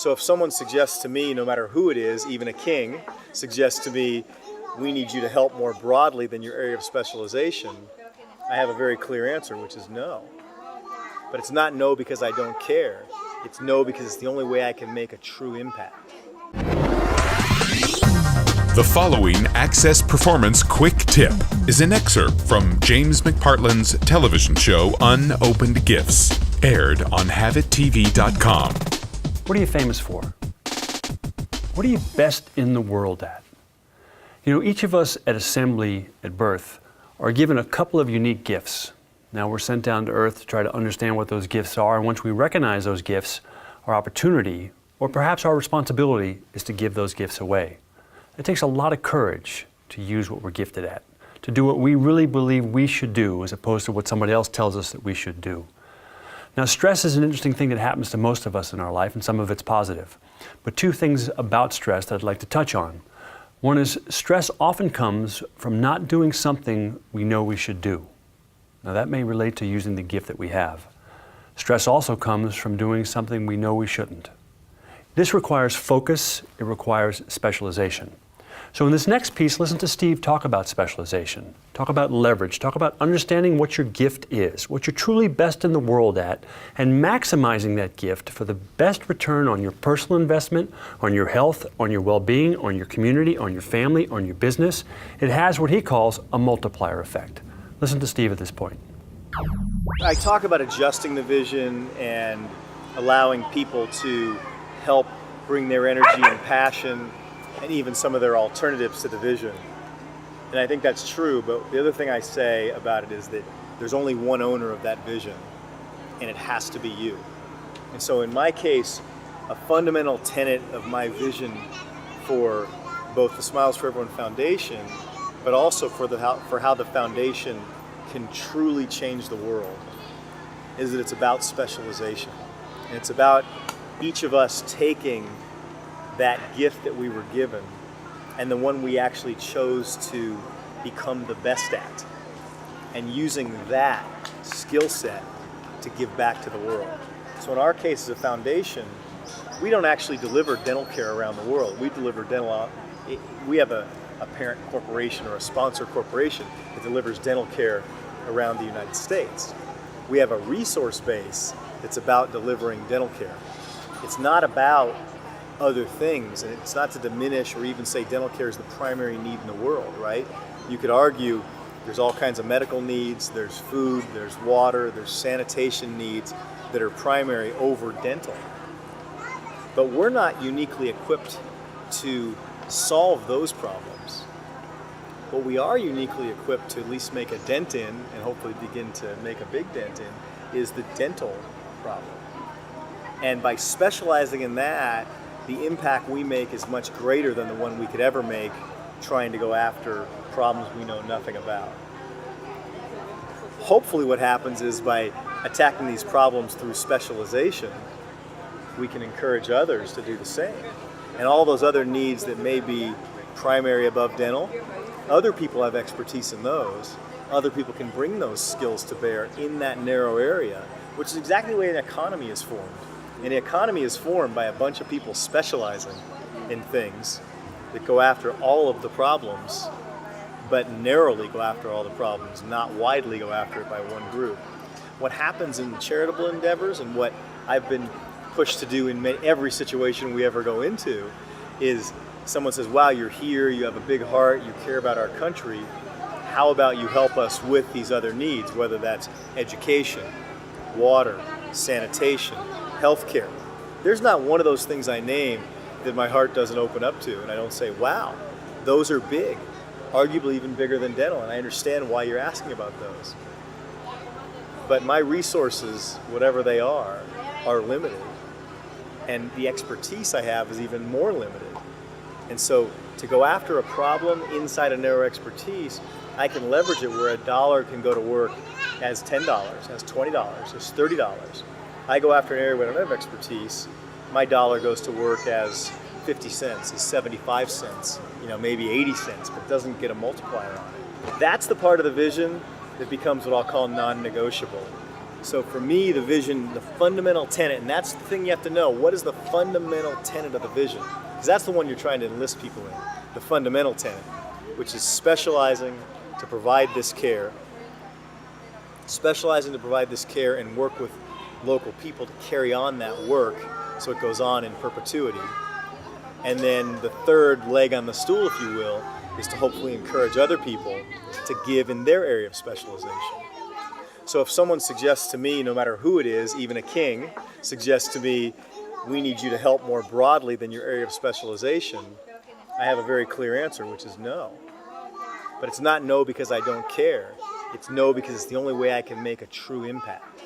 So if someone suggests to me, no matter who it is, even a king, suggests to me, we need you to help more broadly than your area of specialization, I have a very clear answer, which is no. But it's not no because I don't care. It's no because it's the only way I can make a true impact. The following Access Performance Quick Tip is an excerpt from James McPartland's television show Unopened Gifts, aired on HaveItTV.com. What are you famous for? What are you best in the world at? You know, each of us at Assembly at birth are given a couple of unique gifts. Now we're sent down to earth to try to understand what those gifts are, and once we recognize those gifts, our opportunity, or perhaps our responsibility, is to give those gifts away. It takes a lot of courage to use what we're gifted at, to do what we really believe we should do as opposed to what somebody else tells us that we should do. Now, stress is an interesting thing that happens to most of us in our life, and some of it's positive. But two things about stress that I'd like to touch on. One is stress often comes from not doing something we know we should do. Now, that may relate to using the gift that we have. Stress also comes from doing something we know we shouldn't. This requires focus, it requires specialization. So in this next piece, listen to Steve talk about specialization, talk about leverage, talk about understanding what your gift is, what you're truly best in the world at, and maximizing that gift for the best return on your personal investment, on your health, on your well-being, on your community, on your family, on your business. It has what he calls a multiplier effect. Listen to Steve at this point. I talk about adjusting the vision and allowing people to help bring their energy and passion and even some of their alternatives to the vision. And I think that's true, but the other thing I say about it is that there's only one owner of that vision, and it has to be you. And so in my case, a fundamental tenet of my vision for both the Smiles for Everyone Foundation, but also for how the foundation can truly change the world, is that it's about specialization. And it's about each of us taking that gift that we were given and the one we actually chose to become the best at, and using that skill set to give back to the world. So in our case as a foundation, we don't actually deliver dental care around the world. We deliver we have a parent corporation or a sponsor corporation that delivers dental care around the United States. We have a resource base that's about delivering dental care. It's not about other things, and it's not to diminish or even say dental care is the primary need in the world, right? You could argue there's all kinds of medical needs, there's food, there's water, there's sanitation needs that are primary over dental. But we're not uniquely equipped to solve those problems. What we are uniquely equipped to at least make a dent in, and hopefully begin to make a big dent in, is the dental problem. And by specializing in that, the impact we make is much greater than the one we could ever make trying to go after problems we know nothing about. Hopefully what happens is by attacking these problems through specialization, we can encourage others to do the same. And all those other needs that may be primary above dental, other people have expertise in those. Other people can bring those skills to bear in that narrow area, which is exactly the way an economy is formed. And the economy is formed by a bunch of people specializing in things that go after all of the problems, but narrowly go after all the problems, not widely go after it by one group. What happens in charitable endeavors, and what I've been pushed to do in every situation we ever go into, is someone says, wow, you're here, you have a big heart, you care about our country, how about you help us with these other needs, whether that's education, water, sanitation, healthcare. There's not one of those things I name that my heart doesn't open up to, and I don't say, wow, those are big, arguably even bigger than dental, and I understand why you're asking about those. But my resources, whatever they are limited, and the expertise I have is even more limited. And so to go after a problem inside a narrow expertise, I can leverage it where $1 can go to work as $10, as $20, as $30. I go after an area where I don't have expertise, my dollar goes to work as 50 cents, as 75 cents, maybe 80 cents, but doesn't get a multiplier on it. That's the part of the vision that becomes what I'll call non-negotiable. So for me, the vision, the fundamental tenet, and that's the thing you have to know, what is the fundamental tenet of the vision? Because that's the one you're trying to enlist people in, the fundamental tenet, which is specializing to provide this care, and work with local people to carry on that work so it goes on in perpetuity. And then the third leg on the stool, if you will, is to hopefully encourage other people to give in their area of specialization. So if someone suggests to me, no matter who it is, even a king, suggests to me, we need you to help more broadly than your area of specialization, I have a very clear answer, which is no. But it's not no because I don't care. It's no because it's the only way I can make a true impact.